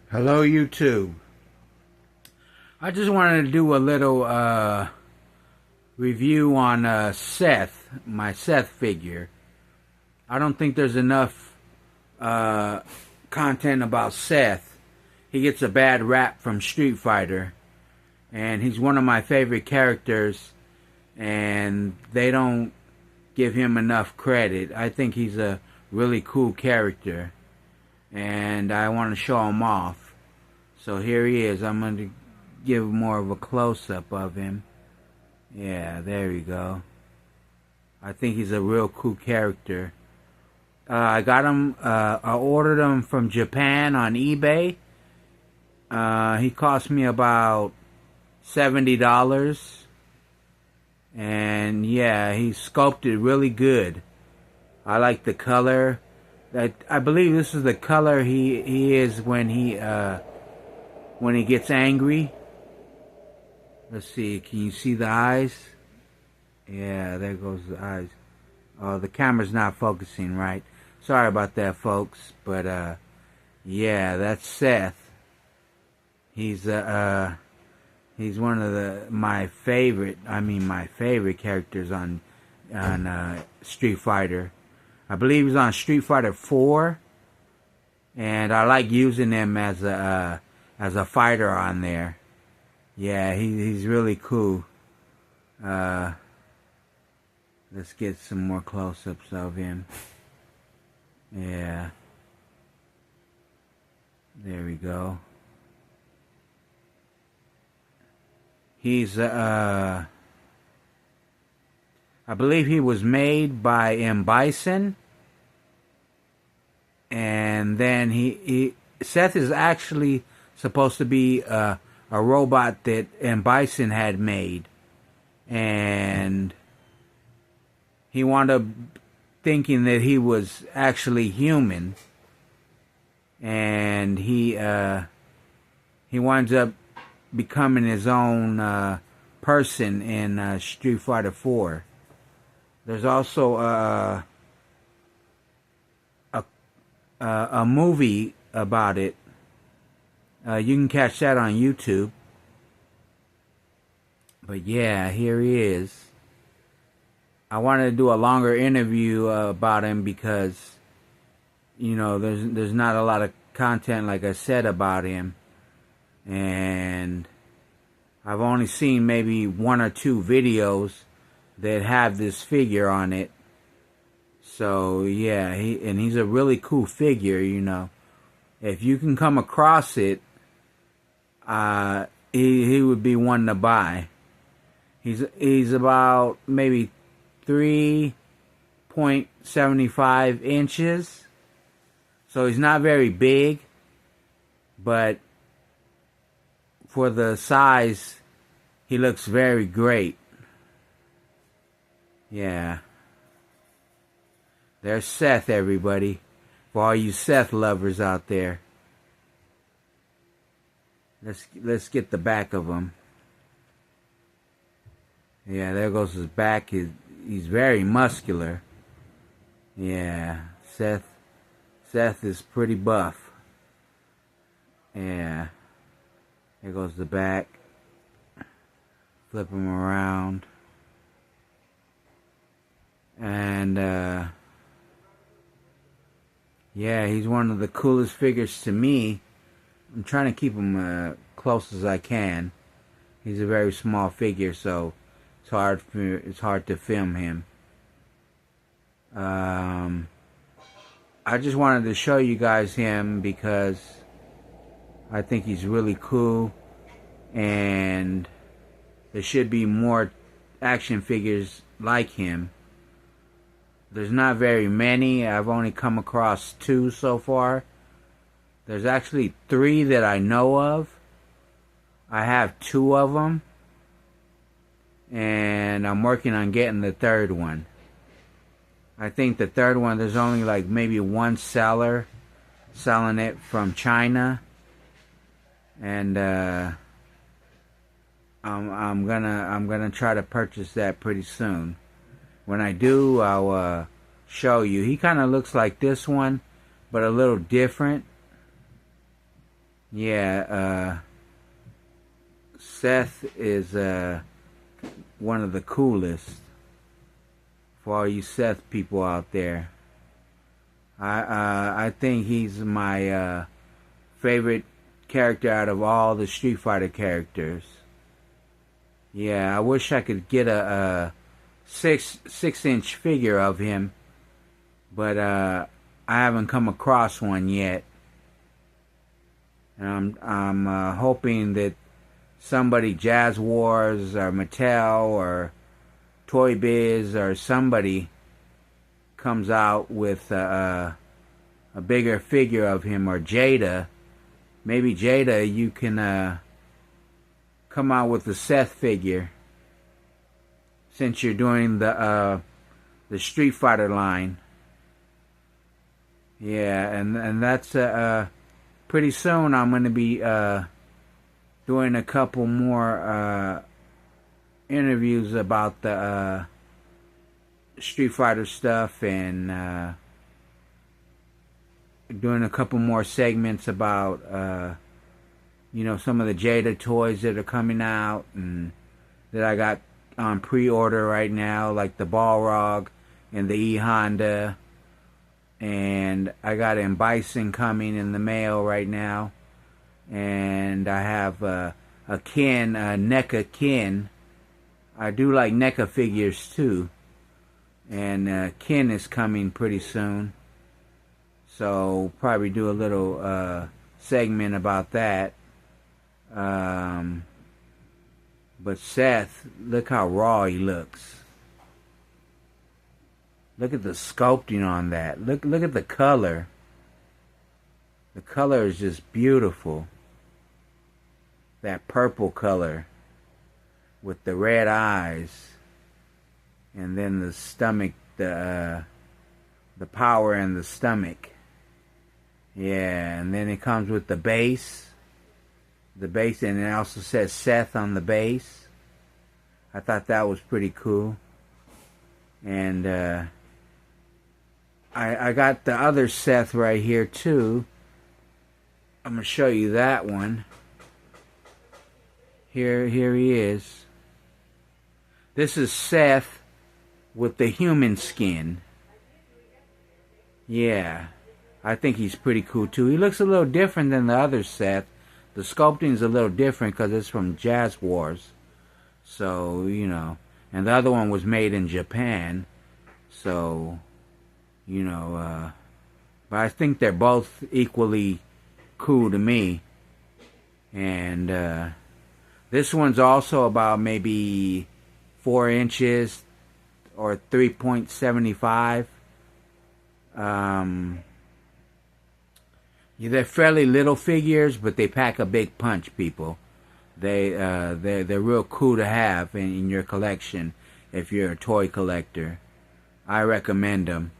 Hello, YouTube. I just wanted to do a little review on Seth, my Seth figure. I don't think there's enough content about Seth. He gets a bad rap from Street Fighter, and he's one of my favorite characters, and they don't give him enough credit. I think he's a really cool character, and I want to show him off. So here he is. I'm going to give more of a close-up of him. Yeah, there we go. I think he's a real cool character. I got him, I ordered him from Japan on eBay. He cost me about $70. And yeah, he's sculpted really good. I like the color. I believe this is the color he is when he gets angry. Let's see, can you see the eyes? Yeah, there goes the eyes. Oh, the camera's not focusing right. Sorry about that, folks. But yeah, that's Seth. He's one of my favorite characters on Street Fighter. I believe he's on Street Fighter 4, and I like using him as a fighter on there. Yeah, he's really cool. Let's get some more close-ups of him. Yeah. There we go. He's, I believe he was made by M. Bison. And then Seth is actually supposed to be a robot that M. Bison had made. And he wound up thinking that he was actually human. And he winds up becoming his own person in Street Fighter 4. There's also a movie about it. You can catch that on YouTube. But yeah, here he is. I wanted to do a longer interview about him because, you know, there's not a lot of content, like I said, about him. And I've only seen maybe 1 or 2 videos that have this figure on it. So yeah, he's a really cool figure, you know. If you can come across it, he would be one to buy. He's about maybe 3.75 inches. So he's not very big, but for the size, he looks very great. Yeah. There's Seth, everybody. For all you Seth lovers out there. Let's get the back of him. Yeah, there goes his back. He's very muscular. Yeah, Seth is pretty buff. Yeah. There goes the back. Flip him around. And yeah, he's one of the coolest figures to me. I'm trying to keep him close as I can. He's a very small figure, so it's hard to film him. I just wanted to show you guys him because I think he's really cool, and there should be more action figures like him. There's not very many. I've only come across 2 so far. There's actually 3 that I know of. I have 2 of them, and I'm working on getting the 3rd one. I think the 3rd one, there's only like maybe 1 seller selling it from China. And I'm gonna try to purchase that pretty soon. When I do, I'll show you. He kind of looks like this one, but a little different. Yeah, Seth is one of the coolest for all you Seth people out there. I think he's my favorite character out of all the Street Fighter characters. Yeah, I wish I could get a 6-inch figure of him, but I haven't come across one yet. And I'm hoping that somebody, Jazz Wars or Mattel or Toy Biz or somebody, comes out with a bigger figure of him, or Jada. Maybe Jada, you can come out with the Seth figure, since you're doing the Street Fighter line. Yeah, and that's pretty soon. I'm going to be doing a couple more interviews about the Street Fighter stuff, and doing a couple more segments about some of the Jada toys that are coming out and that I got on pre-order right now, like the Balrog and the E-Honda, and I got M. Bison coming in the mail right now, and I have a Ken, NECA Ken. I do like NECA figures too, and Ken is coming pretty soon, so probably do a little segment about that. But Seth, look how raw he looks. Look at the sculpting on that. Look at the color. The color is just beautiful. That purple color with the red eyes, and then the stomach, the power in the stomach. Yeah, and then it comes with the base. The base, and it also says Seth on the base. I thought that was pretty cool. And I got the other Seth right here too. I'm going to show you that one. Here he is. This is Seth with the human skin. Yeah, I think he's pretty cool too. He looks a little different than the other Seth. The sculpting is a little different because it's from Jazz Wars. So, and the other one was made in Japan. So, but I think they're both equally cool to me. And this one's also about maybe 4 inches or 3.75. They're fairly little figures, but they pack a big punch, people. They're real cool to have in your collection if you're a toy collector. I recommend them.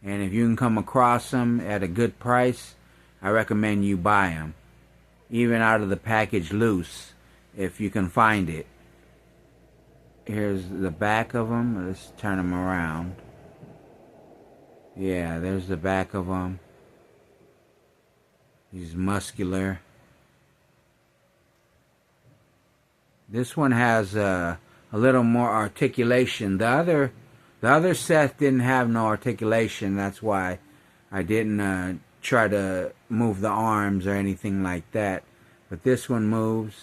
And if you can come across them at a good price, I recommend you buy them. Even out of the package loose, if you can find it. Here's the back of them. Let's turn them around. Yeah, there's the back of them. He's muscular. This one has a little more articulation. The other Seth didn't have no articulation. That's why I didn't try to move the arms or anything like that. But this one moves.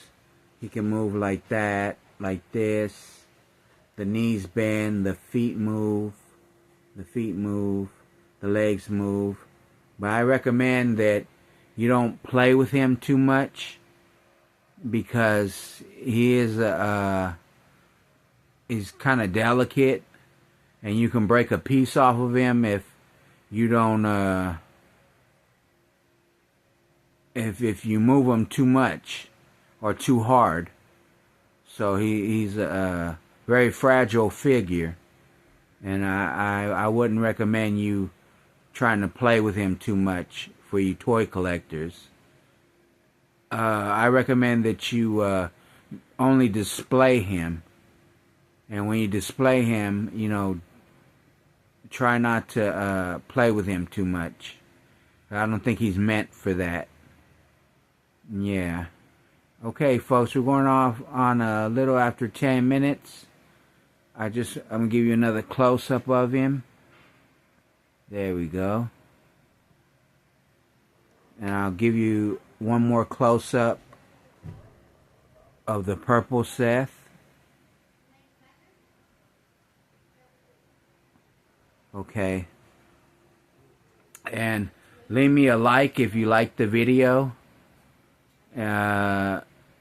He can move like that, like this. The knees bend, the feet move. The legs move. But I recommend that you don't play with him too much, because he is he's kind of delicate, and you can break a piece off of him if you don't if you move him too much or too hard. So he's a very fragile figure, and I wouldn't recommend you trying to play with him too much for you toy collectors. I recommend that you only display him, and when you display him, try not to play with him too much. I don't think he's meant for that. Yeah. Okay, folks, we're going off on a little after 10 minutes. I'm gonna give you another close-up of him. There we go. And I'll give you one more close-up of the purple Seth. Okay. And leave me a like if you like the video.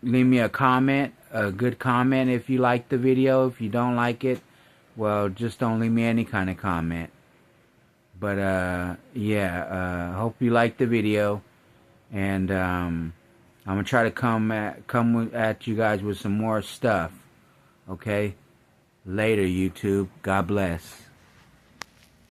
Leave me a comment, a good comment if you like the video. If you don't like it, well, just don't leave me any kind of comment. But yeah, hope you like the video, and I'm gonna try to come at you guys with some more stuff. Okay, later, YouTube. God bless.